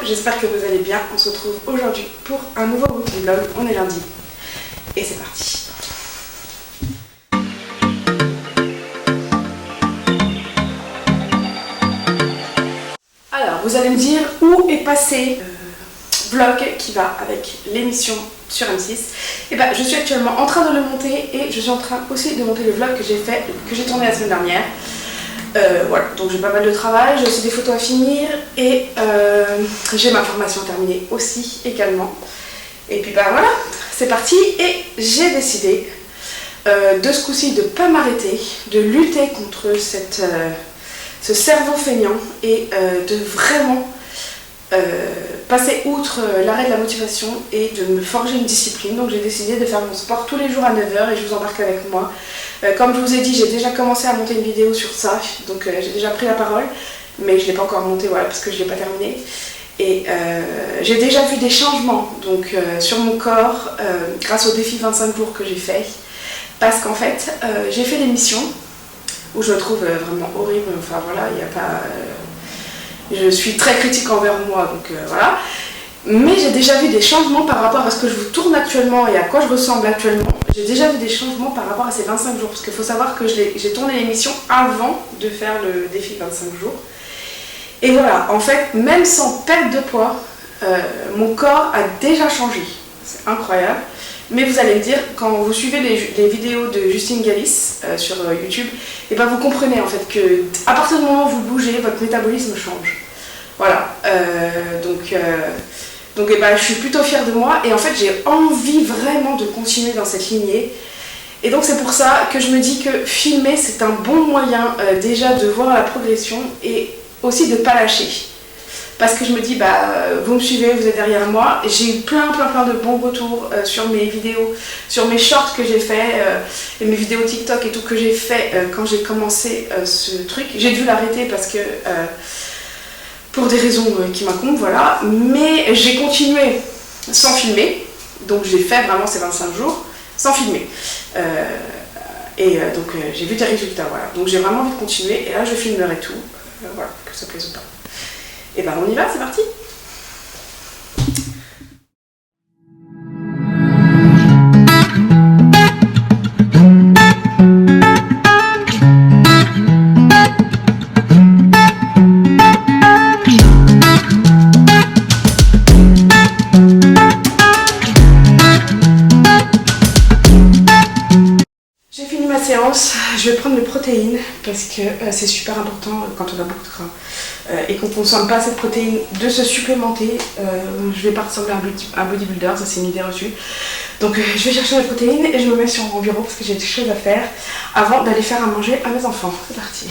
j'espère que vous allez bien. On se retrouve aujourd'hui pour un nouveau weekly vlog. On est lundi et c'est parti. Alors, vous allez me dire où est passé le vlog qui va avec l'émission sur M6. Et ben, je suis actuellement en train de le monter et je suis en train aussi de monter le vlog que j'ai tourné la semaine dernière. Voilà, donc j'ai pas mal de travail, j'ai aussi des photos à finir et j'ai ma formation terminée aussi également. Et puis bah voilà, c'est parti et j'ai décidé de ce coup-ci de pas m'arrêter, de lutter contre ce cerveau feignant et de vraiment passer outre l'arrêt de la motivation et de me forger une discipline. Donc j'ai décidé de faire mon sport tous les jours à 9h et je vous embarque avec moi. Comme je vous ai dit, j'ai déjà commencé à monter une vidéo sur ça, donc j'ai déjà pris la parole, mais je ne l'ai pas encore montée voilà, parce que je ne l'ai pas terminée. Et j'ai déjà vu des changements donc, sur mon corps grâce au défi 25 jours que j'ai fait. Parce qu'en fait, j'ai fait l'émission où je me trouve vraiment horrible, enfin voilà, il n'y a pas... je suis très critique envers moi, donc voilà. Mais j'ai déjà vu des changements par rapport à ce que je vous tourne actuellement et à quoi je ressemble actuellement. J'ai déjà vu des changements par rapport à ces 25 jours, parce qu'il faut savoir que j'ai tourné l'émission avant de faire le défi 25 jours. Et voilà, en fait, même sans perte de poids, mon corps a déjà changé. C'est incroyable. Mais vous allez me dire, quand vous suivez les vidéos de Justine Galis sur YouTube, et ben vous comprenez en fait que à partir du moment où vous bougez, votre métabolisme change. Voilà, donc eh ben, je suis plutôt fière de moi et en fait j'ai envie vraiment de continuer dans cette lignée. Et donc c'est pour ça que je me dis que filmer c'est un bon moyen déjà de voir la progression et aussi de ne pas lâcher. Parce que je me dis, bah, vous me suivez, vous êtes derrière moi. J'ai eu plein de bons retours sur mes vidéos, sur mes shorts que j'ai fait, et mes vidéos TikTok et tout que j'ai fait quand j'ai commencé ce truc. J'ai dû l'arrêter parce que, pour des raisons qui m'incombent, voilà. Mais j'ai continué sans filmer. Donc j'ai fait vraiment ces 25 jours sans filmer. Donc j'ai vu des résultats, voilà. Donc j'ai vraiment envie de continuer et là je filmerai tout. Voilà, que ça plaise ou pas. Et ben on y va, c'est parti. J'ai fini ma séance, je vais prendre mes protéines parce que c'est super important quand on a beaucoup de gras et qu'on ne consomme pas cette protéine de se supplémenter. Je vais pas ressembler à un bodybuilder, ça c'est une idée reçue. Donc je vais chercher mes protéines et je me mets sur mon bureau parce que j'ai des choses à faire avant d'aller faire à manger à mes enfants. C'est parti.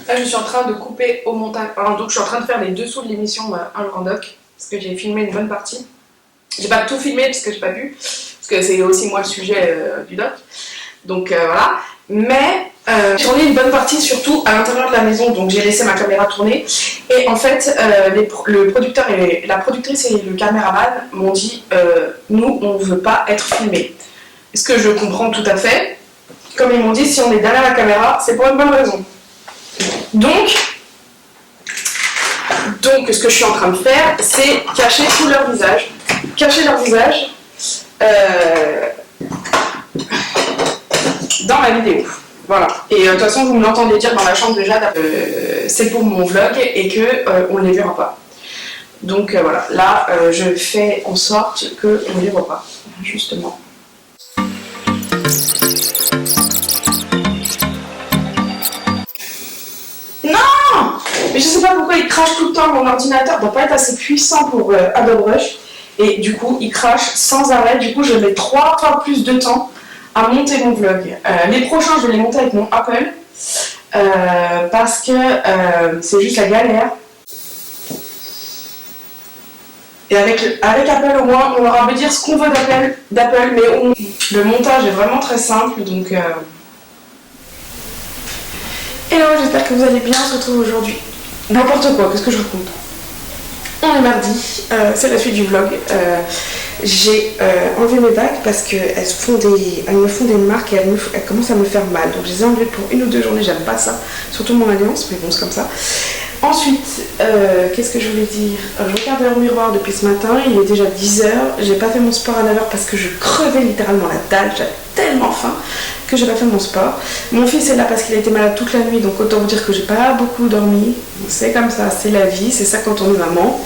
Là, je suis en train de couper au montage. Alors, donc, je suis en train de faire les dessous de l'émission Un jour en doc. Parce que j'ai filmé une bonne partie. J'ai pas tout filmé parce que j'ai pas pu. Parce que c'est aussi moi le sujet du doc. Donc voilà. Mais j'ai tourné une bonne partie surtout à l'intérieur de la maison. Donc j'ai laissé ma caméra tourner. Et en fait, le producteur et la productrice et le caméraman m'ont dit nous, on ne veut pas être filmés. Ce que je comprends tout à fait. Comme ils m'ont dit, si on est derrière la caméra, c'est pour une bonne raison. Donc, ce que je suis en train de faire, c'est cacher tout leur visage. Cacher leur visage dans la vidéo. Voilà. Et de toute façon, vous me l'entendez dire dans la chambre déjà, c'est pour mon vlog et qu'on ne les verra pas. Donc voilà, là, je fais en sorte qu'on ne les voit pas, justement. Mais je sais pas pourquoi il crache tout le temps. Mon ordinateur doit pas être assez puissant pour Adobe Rush. Et du coup, il crache sans arrêt. Du coup, je mets 3 fois plus de temps à monter mon vlog. Les prochains, je vais les monter avec mon Apple. Parce que c'est juste la galère. Et avec Apple, au moins, on aura beau dire ce qu'on veut d'Apple. Mais le montage est vraiment très simple. Donc... Hello, j'espère que vous allez bien. On se retrouve aujourd'hui. N'importe quoi, qu'est-ce que je raconte? On est mardi c'est la suite du vlog. J'ai enlevé mes bagues parce qu'elles me font des marques et elles commencent à me faire mal. Donc je les ai enlevées pour 1 ou 2 journées, j'aime pas ça. Surtout mon alliance, mais bon c'est comme ça. Ensuite, qu'est-ce que je voulais dire? Je regardais au miroir depuis ce matin, il est déjà 10h. J'ai pas fait mon sport à 9h parce que je crevais littéralement la dalle. J'avais tellement faim que j'ai pas fait mon sport. Mon fils est là parce qu'il a été malade toute la nuit, donc autant vous dire que j'ai pas beaucoup dormi. C'est comme ça, c'est la vie, c'est ça quand on est maman.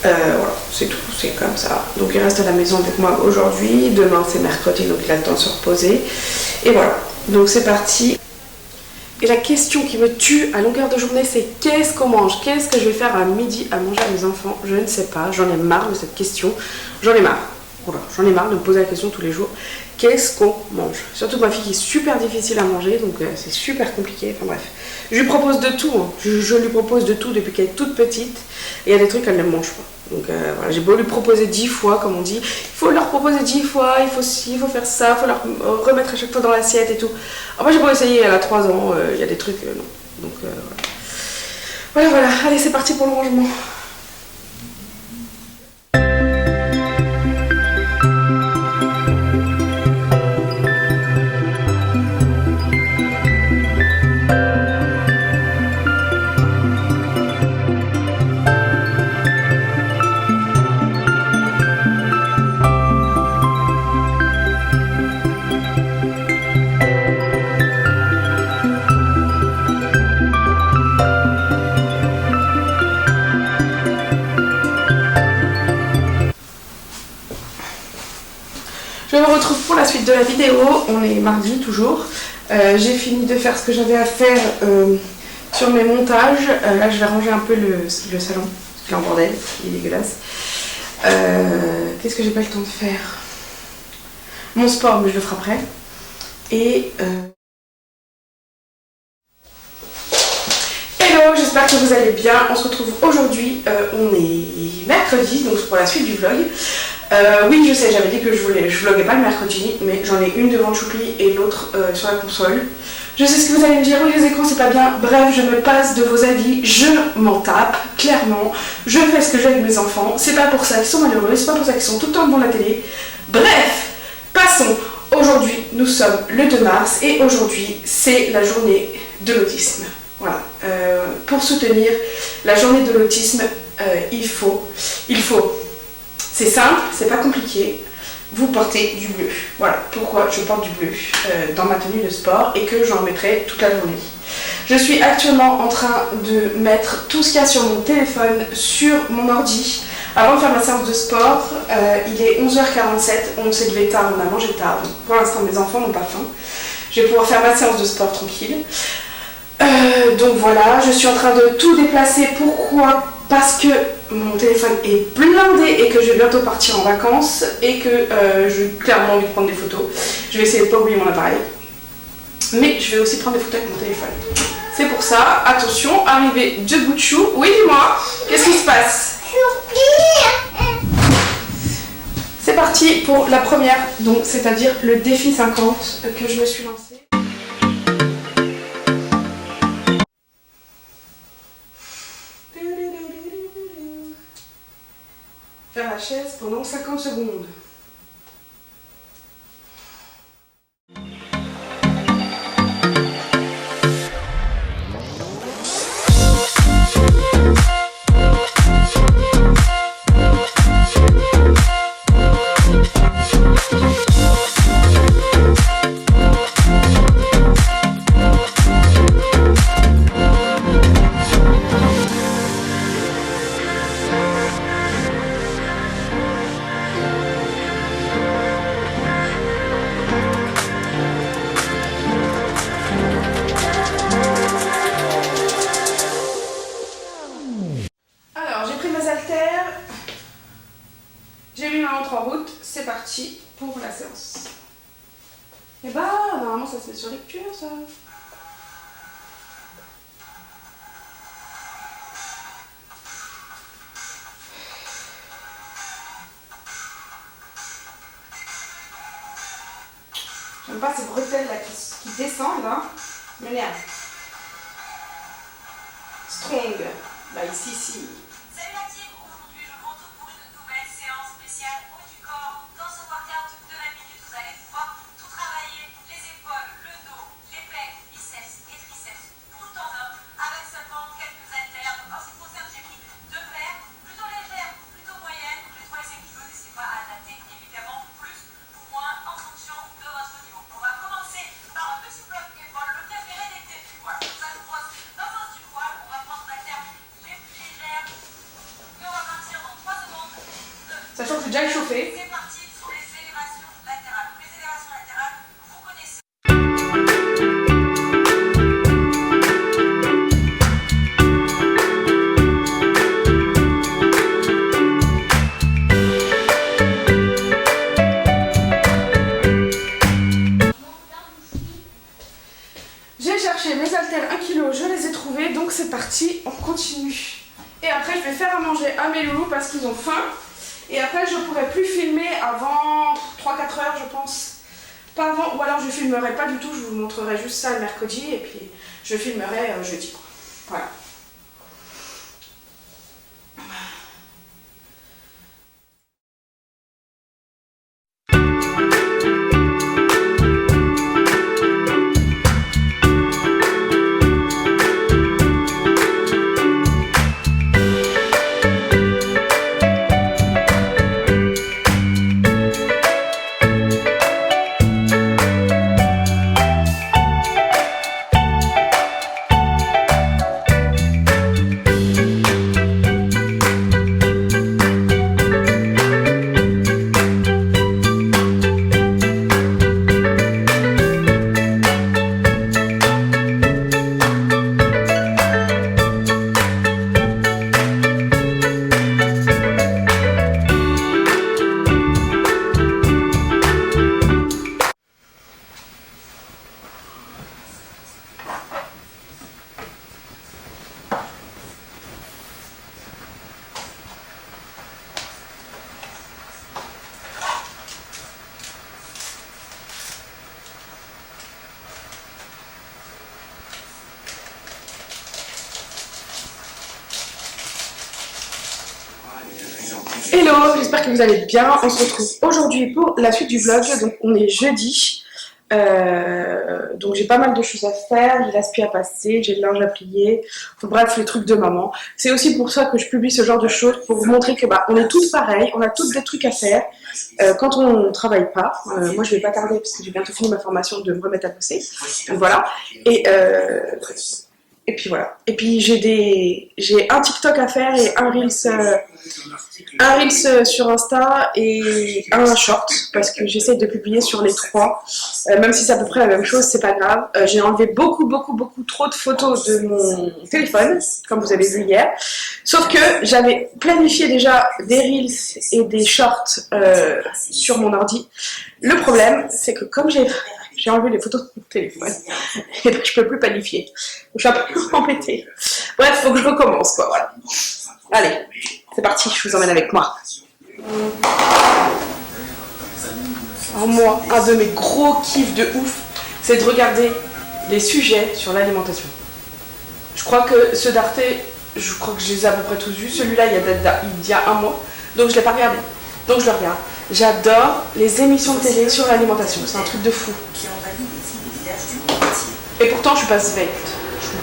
Voilà, c'est tout, c'est comme ça. Donc il reste à la maison avec moi aujourd'hui. Demain c'est mercredi, donc il a le temps de se reposer. Et voilà, donc c'est parti. Et la question qui me tue à longueur de journée, c'est qu'est-ce qu'on mange? Qu'est-ce que je vais faire à midi à manger à mes enfants? Je ne sais pas, j'en ai marre de cette question. J'en ai marre. Voilà, j'en ai marre de me poser la question tous les jours. Qu'est-ce qu'on mange? Surtout ma fille qui est super difficile à manger, donc c'est super compliqué. Enfin bref, je lui propose de tout. Hein. Je lui propose de tout depuis qu'elle est toute petite. Et il y a des trucs qu'elle ne mange pas. Donc voilà, j'ai beau lui proposer 10 fois, comme on dit, il faut leur proposer 10 fois, il faut ci, il faut faire ça, il faut leur remettre à chaque fois dans l'assiette et tout. Alors moi j'ai beau essayer, elle a 3 ans, il y a des trucs, non. Donc voilà, allez c'est parti pour le rangement. Je me retrouve pour la suite de la vidéo, on est mardi toujours. J'ai fini de faire ce que j'avais à faire sur mes montages. Là je vais ranger un peu le salon, parce qu'il est en bordel, il est dégueulasse. Qu'est-ce que j'ai pas le temps de faire? Mon sport, mais je le ferai après. Et hello, j'espère que vous allez bien. On se retrouve aujourd'hui, on est mercredi, donc pour la suite du vlog. Oui, je sais, j'avais dit que je vloguais pas le mercredi, mais j'en ai une devant Choupi et l'autre sur la console. Je sais ce que vous allez me dire, oui les écrans c'est pas bien, bref, je me passe de vos avis, je m'en tape, clairement, je fais ce que j'ai avec mes enfants, c'est pas pour ça qu'ils sont malheureux, c'est pas pour ça qu'ils sont tout le temps devant la télé. Bref, passons, aujourd'hui nous sommes le 2 mars et aujourd'hui c'est la journée de l'autisme. Voilà, pour soutenir la journée de l'autisme, il faut, c'est simple, c'est pas compliqué, vous portez du bleu. Voilà pourquoi je porte du bleu dans ma tenue de sport et que j'en mettrai toute la journée. Je suis actuellement en train de mettre tout ce qu'il y a sur mon téléphone sur mon ordi. Avant de faire ma séance de sport, il est 11h47, on s'est levé tard, on a mangé tard. Pour l'instant mes enfants n'ont pas faim. Je vais pouvoir faire ma séance de sport tranquille. Donc voilà, je suis en train de tout déplacer. Pourquoi? Parce que mon téléphone est blindé et que je vais bientôt partir en vacances et que j'ai clairement envie de prendre des photos. Je vais essayer de ne pas oublier mon appareil. Mais je vais aussi prendre des photos avec mon téléphone. C'est pour ça, attention, arrivé de bout de chou. Oui, dis-moi, qu'est-ce qui se passe? C'est parti pour la première, donc c'est-à-dire le défi 50 que je me suis lancé. Faire la chaise pendant 50 secondes. J'ai mis ma montre en route, c'est parti pour la séance. Et bah, normalement ça se met sur lecture ça. J'aime pas ces bretelles là qui descendent, hein. Ça m'énerve. Strong. Bah ici. Salut la team, aujourd'hui je rentre pour Sachant que je vais déjà échauffer. C'est parti sur les élévations latérales. Les élévations latérales, vous connaissez. J'ai cherché mes haltères 1 kg, je les ai trouvés, donc c'est parti, on continue. Et après je vais faire à manger à mes loulous parce qu'ils ont faim. Et après je pourrai plus filmer avant 3-4 heures je pense. Pas avant, ou alors je filmerai pas du tout, je vous montrerai juste ça le mercredi et puis je filmerai jeudi. Voilà. Hello, j'espère que vous allez bien. On se retrouve aujourd'hui pour la suite du vlog. Donc on est jeudi. Donc j'ai pas mal de choses à faire. J'ai l'aspi à passer, j'ai le linge à plier. Enfin, bref, les trucs de maman. C'est aussi pour ça que je publie ce genre de choses, pour vous montrer que on est tous pareils, on a tous des trucs à faire quand on travaille pas. Moi je vais pas tarder parce que j'ai bientôt fini ma formation de me remettre à bosser. Donc voilà. Et puis voilà. Et puis j'ai un TikTok à faire et un Reels sur Insta et un short parce que j'essaie de publier sur les trois. Même si c'est à peu près la même chose, c'est pas grave. J'ai enlevé beaucoup trop de photos de mon téléphone, comme vous avez vu hier. Sauf que j'avais planifié déjà des Reels et des shorts sur mon ordi. Le problème, c'est que comme j'ai enlevé les photos de mon téléphone, et ben, je peux plus planifier. Donc, je suis un peu embêtée. Bref, faut que je recommence, quoi, voilà. Allez, c'est parti, je vous emmène avec moi. Alors moi, un de mes gros kiffs de ouf, c'est de regarder les sujets sur l'alimentation. Je crois que ceux d'Arte, je crois que je les ai à peu près tous vus. Celui-là, il y a un mois, donc je ne l'ai pas regardé. Donc je le regarde. J'adore les émissions de télé sur l'alimentation, c'est un truc de fou. Et pourtant, je suis pas svelte. Je suis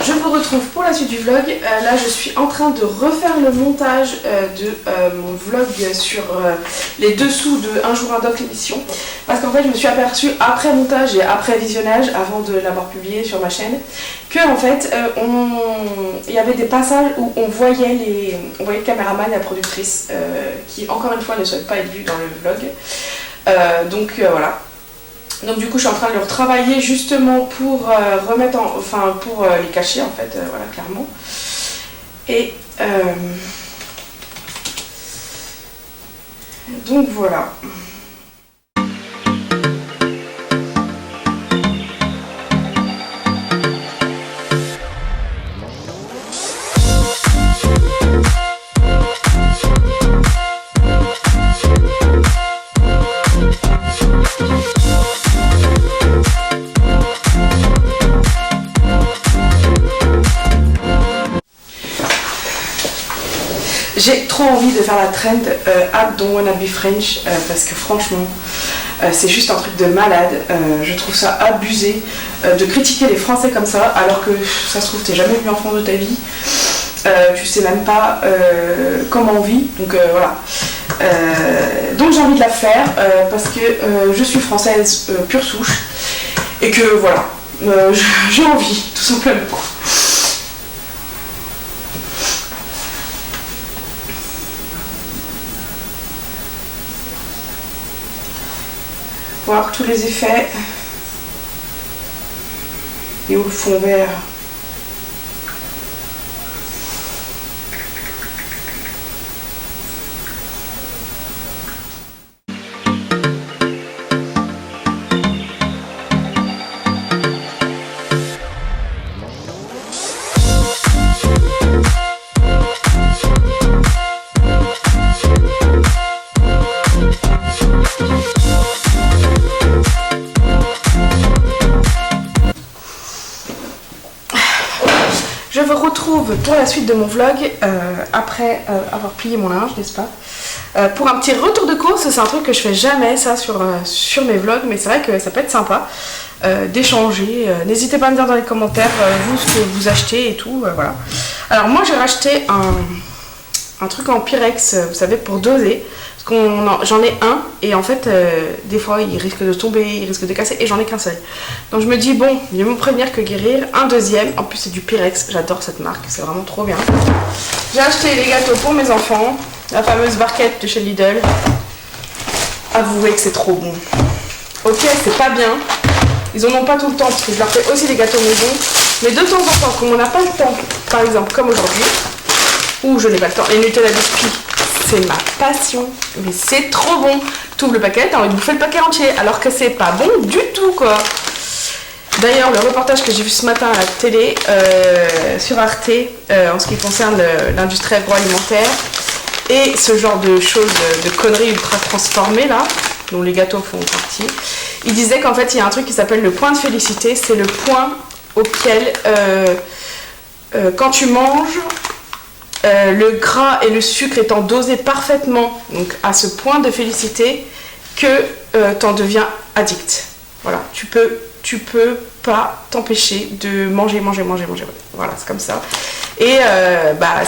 Je vous retrouve pour la suite du vlog. Là je suis en train de refaire le montage de mon vlog sur les dessous de Un jour un doc l'émission. Parce qu'en fait je me suis aperçue après montage et après visionnage, avant de l'avoir publié sur ma chaîne, que en fait il y avait des passages où on voyait le caméraman et la productrice qui encore une fois ne souhaitent pas être vus dans le vlog. Donc voilà. Donc du coup je suis en train de le retravailler justement pour remettre pour les cacher en fait, voilà clairement. Et donc voilà. J'ai trop envie de faire la trend App Don't Wanna Be French parce que franchement c'est juste un truc de malade. Je trouve ça abusé de critiquer les Français comme ça alors que ça se trouve t'es jamais venu en France de ta vie. Tu sais même pas comment on vit, donc voilà. Donc j'ai envie de la faire parce que je suis française pure souche et que voilà, j'ai envie tout simplement. Voir tous les effets et où le fond vert. Je vous retrouve pour la suite de mon vlog après avoir plié mon linge, n'est-ce pas, pour un petit retour de course. C'est un truc que je fais jamais ça sur mes vlogs, mais c'est vrai que ça peut être sympa d'échanger. N'hésitez pas à me dire dans les commentaires vous ce que vous achetez et tout, voilà. Alors moi j'ai racheté un truc en Pyrex, vous savez, pour doser. J'en ai un et en fait des fois il risque de tomber, il risque de casser et j'en ai qu'un seul. Donc je me dis bon, mieux me prévenir que guérir. Un deuxième, en plus c'est du Pyrex, j'adore cette marque, c'est vraiment trop bien. J'ai acheté les gâteaux pour mes enfants, la fameuse barquette de chez Lidl. Avouez que c'est trop bon. Ok, c'est pas bien, ils en ont pas tout le temps parce que je leur fais aussi des gâteaux maison, mais de temps en temps, comme on n'a pas le temps, par exemple comme aujourd'hui, où je n'ai pas le temps, les Nutella biscuits, c'est ma passion, mais c'est trop bon. Tu ouvres le paquet, t'as envie de bouffer le paquet entier, alors que c'est pas bon du tout quoi. D'ailleurs, le reportage que j'ai vu ce matin à la télé sur Arte, en ce qui concerne l'industrie agroalimentaire et ce genre de choses, de conneries ultra transformées là, dont les gâteaux font partie, il disait qu'en fait il y a un truc qui s'appelle le point de félicité. C'est le point auquel quand tu manges, le gras et le sucre étant dosés parfaitement, donc à ce point de félicité, que t'en deviens addict. Voilà, tu peux pas t'empêcher de manger. Voilà, c'est comme ça. Et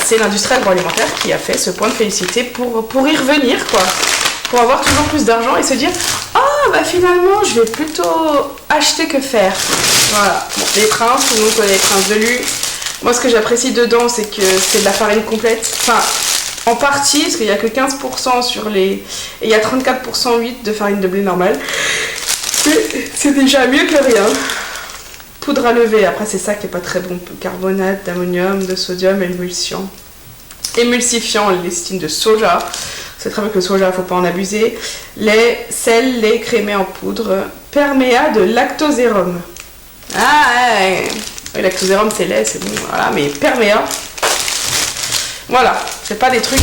c'est l'industrie agroalimentaire qui a fait ce point de félicité pour y revenir, quoi. Pour avoir toujours plus d'argent et se dire « Oh, bah finalement, je vais plutôt acheter que faire. » Voilà. Bon, les princes, tout le monde connaît les princes de Lu. Moi, ce que j'apprécie dedans, c'est que c'est de la farine complète. Enfin, en partie, parce qu'il n'y a que 15% sur les... Et il y a 34% 8 de farine de blé normale. C'est déjà mieux que rien. Poudre à lever, après c'est ça qui est pas très bon. Carbonate d'ammonium, de sodium, émulsifiant, lécithine de soja. C'est très bien que le soja, faut pas en abuser. Lait, sel, lait crémé en poudre. Perméa de lactosérum. Ah ouais. Le lactosérum c'est lait, c'est bon, voilà, mais perméa. Voilà, c'est pas des trucs...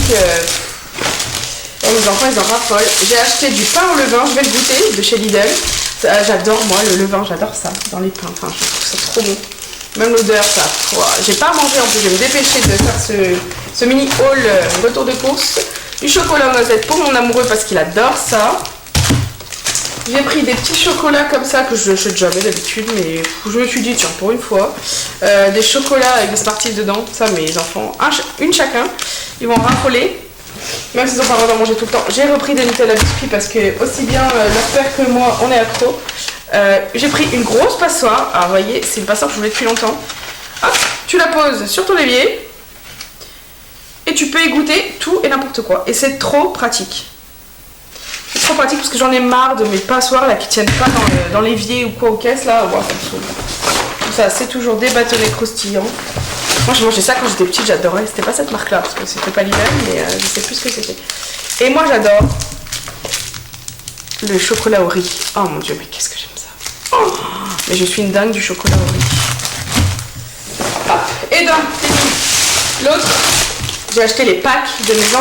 Et les enfants ils en raffolent. J'ai acheté du pain au levain, je vais le goûter, de chez Lidl. J'adore moi le levain, j'adore ça dans les pains, enfin je trouve ça trop bon. Même l'odeur, ça. J'ai pas mangé en plus, je vais me dépêcher de faire ce mini haul retour de course. Du chocolat noisette pour mon amoureux parce qu'il adore ça. J'ai pris des petits chocolats comme ça que je n'achète jamais d'habitude, mais je me suis dit tiens pour une fois. Des chocolats avec des Smarties dedans, ça mes enfants, une chacun, ils vont raffoler. Même s'ils n'ont pas le droit d'en manger tout le temps. J'ai repris des Nutella biscuits parce que aussi bien leur père que moi on est accro. J'ai pris une grosse passoire. Alors vous voyez, c'est une passoire que je voulais depuis longtemps. Hop, tu la poses sur ton évier et tu peux égoutter tout et n'importe quoi. Et c'est trop pratique. C'est trop pratique parce que j'en ai marre de mes passoires là qui tiennent pas dans l'évier ou quoi aux caisses là. Ouais, ça me saoule. Ça, c'est toujours des bâtonnets croustillants. Moi, je mangeais ça quand j'étais petite, j'adorais. C'était pas cette marque là parce que c'était pas l'hiver, mais je sais plus ce que c'était. Et moi, j'adore le chocolat au riz. Oh mon dieu, mais qu'est-ce que j'aime ça. Oh, mais je suis une dingue du chocolat au riz. Ah, et donc, l'autre, j'ai acheté les packs de mes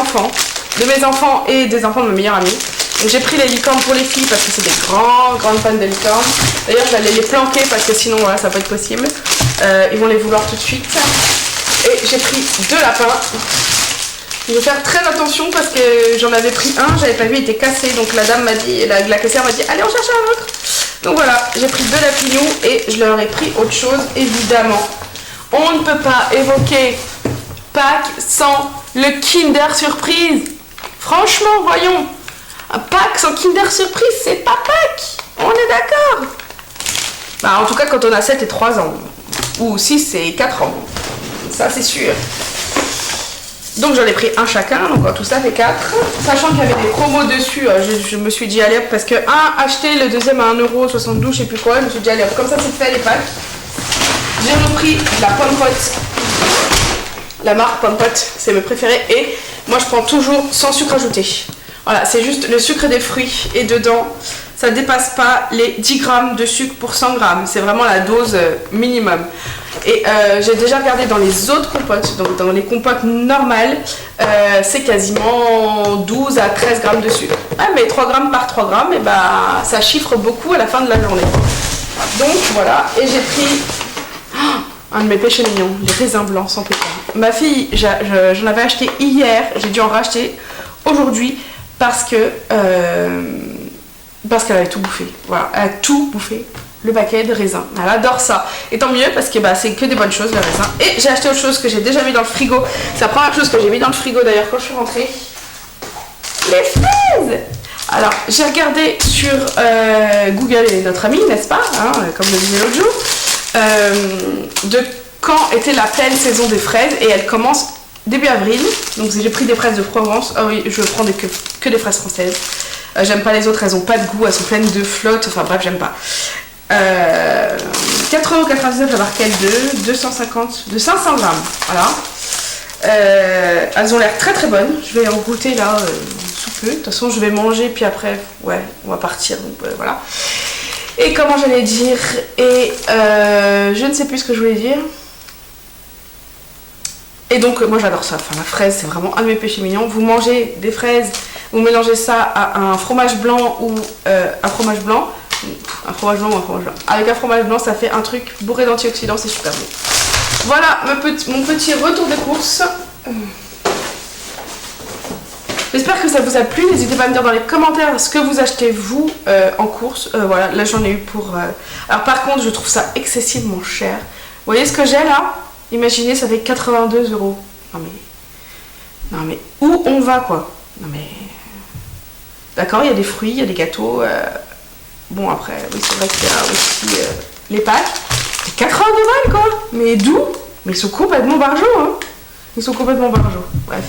enfants et des enfants de ma meilleure amie. Donc j'ai pris les licornes pour les filles parce que c'est des grandes fans de licornes. D'ailleurs, j'allais les planquer parce que sinon, voilà, ça va pas être possible. Ils vont les vouloir tout de suite. Et j'ai pris 2 lapins. Je vais faire très attention parce que j'en avais pris un, j'avais pas vu, il était cassé. Donc la dame m'a dit, la caissière m'a dit, allez, on cherche un autre. Donc voilà, j'ai pris 2 lapinous et je leur ai pris autre chose, évidemment. On ne peut pas évoquer Pâques sans le Kinder Surprise. Franchement, voyons. Un Pâques sans Kinder Surprise, c'est pas Pâques. On est d'accord. Bah, en tout cas, quand on a 7 et 3 ans. Ou 6 et 4 ans. Ça, c'est sûr. Donc, j'en ai pris un chacun. Donc, tout ça fait 4. Sachant qu'il y avait des promos dessus, je me suis dit, allez hop, parce que un acheté, le deuxième à 1,72 €, je sais plus quoi. Je me suis dit, allez hop, comme ça, c'est fait les Pâques. J'ai repris la pomme pote. La marque pomme pote, c'est mes préférés. Et moi, je prends toujours sans sucre ajouté. Voilà, c'est juste le sucre des fruits. Et dedans, ça dépasse pas les 10 grammes de sucre pour 100 grammes. C'est vraiment la dose minimum. Et j'ai déjà regardé dans les autres compotes, donc dans les compotes normales, c'est quasiment 12 à 13 grammes de sucre. Ah, mais 3 grammes par 3 grammes, et bah, ça chiffre beaucoup à la fin de la journée. Donc voilà, et j'ai pris un de mes péchés mignons, les raisins blancs sans pétard. Ma fille, j'en avais acheté hier, j'ai dû en racheter aujourd'hui parce qu'elle avait tout bouffé. Voilà, elle a tout bouffé, le paquet de raisins. Elle adore ça. Et tant mieux parce que bah, c'est que des bonnes choses, les raisins. Et j'ai acheté autre chose que j'ai déjà mis dans le frigo. C'est la première chose que j'ai mis dans le frigo d'ailleurs quand je suis rentrée. Les fraises. Alors, j'ai regardé sur Google et notre ami, n'est-ce pas, hein, comme je le disais l'autre jour, de quand était la pleine saison des fraises, et elle commence début avril. Donc j'ai pris des fraises de Provence. Ah oui, je prends que des fraises françaises. J'aime pas les autres, elles ont pas de goût, elles sont pleines de flotte, enfin bref, j'aime pas. 4,99 € la barquette de 250, de 500 grammes, voilà. Elles ont l'air très très bonnes. Je vais en goûter là sous peu. De toute façon, je vais manger, puis après, ouais, on va partir. Donc voilà. Et comment j'allais dire, et je ne sais plus ce que je voulais dire. Et donc, moi j'adore ça. Enfin, la fraise, c'est vraiment un de mes péchés mignons. Vous mangez des fraises, vous mélangez ça à un fromage blanc ou un fromage blanc. Un fromage blanc ou un fromage blanc. Avec un fromage blanc, ça fait un truc bourré d'antioxydants, c'est super bon. Voilà mon petit retour de course. J'espère que ça vous a plu. N'hésitez pas à me dire dans les commentaires ce que vous achetez vous en course. Voilà, là j'en ai eu pour... Alors par contre, je trouve ça excessivement cher. Vous voyez ce que j'ai là? Imaginez, ça fait 82 €. Non mais où on va quoi? Non mais... D'accord, il y a des fruits, il y a des gâteaux. Bon après, oui c'est vrai qu'il y a aussi les pâtes. C'est 82 balles quoi. Mais d'où? Mais ils sont complètement barjots hein. Ils sont complètement barjots. Bref.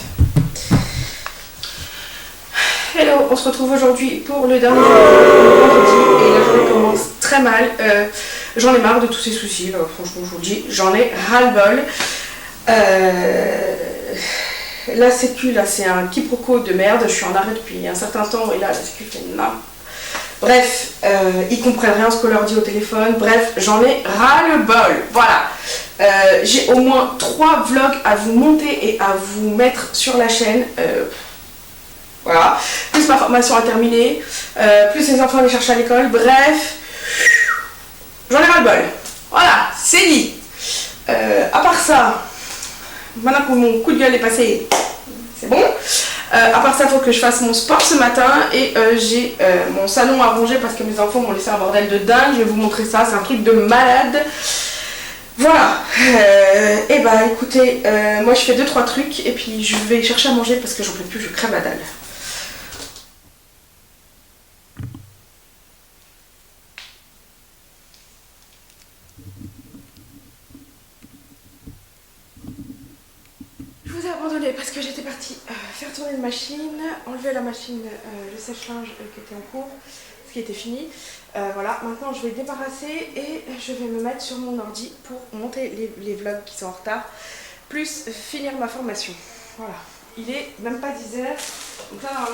Hello, on se retrouve aujourd'hui pour le dernier jour de vendredi et la journée commence très mal. J'en ai marre de tous ces soucis, là, franchement je vous le dis, j'en ai ras-le-bol. La sécu là c'est un quiproquo de merde, je suis en arrêt depuis un certain temps et là la sécu fait une marre. Bref, ils comprennent rien ce qu'on leur dit au téléphone, bref, j'en ai ras-le-bol, voilà. J'ai au moins 3 vlogs à vous monter et à vous mettre sur la chaîne. Voilà, plus ma formation a terminé, plus les enfants les cherchent à l'école, bref, j'en ai ras-le-bol. Voilà, c'est dit. À part ça, maintenant que mon coup de gueule est passé, c'est bon. À part ça, il faut que je fasse mon sport ce matin et j'ai mon salon à ranger parce que mes enfants m'ont laissé un bordel de dingue. Je vais vous montrer ça, c'est un truc de malade. Voilà, et bah écoutez, moi je fais 2-3 trucs et puis je vais chercher à manger parce que j'en peux plus, je crève la dalle. Je vous avoue abandonné parce que j'étais partie faire tourner une machine, enlever la machine, le sèche-linge qui était en cours, ce qui était fini. Voilà, maintenant je vais débarrasser et je vais me mettre sur mon ordi pour monter les vlogs qui sont en retard, plus finir ma formation. Voilà, il est même pas 10 h. Donc là,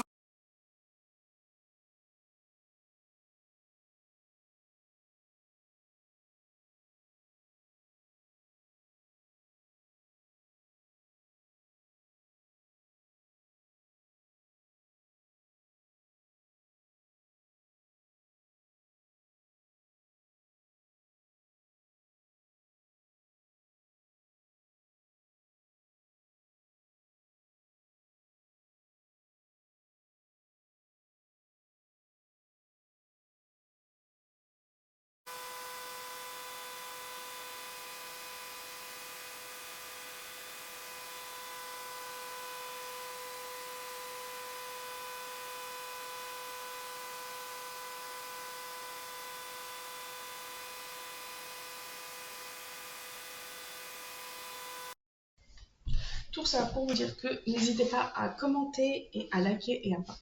tout ça pour vous dire que n'hésitez pas à commenter et à liker et à partager.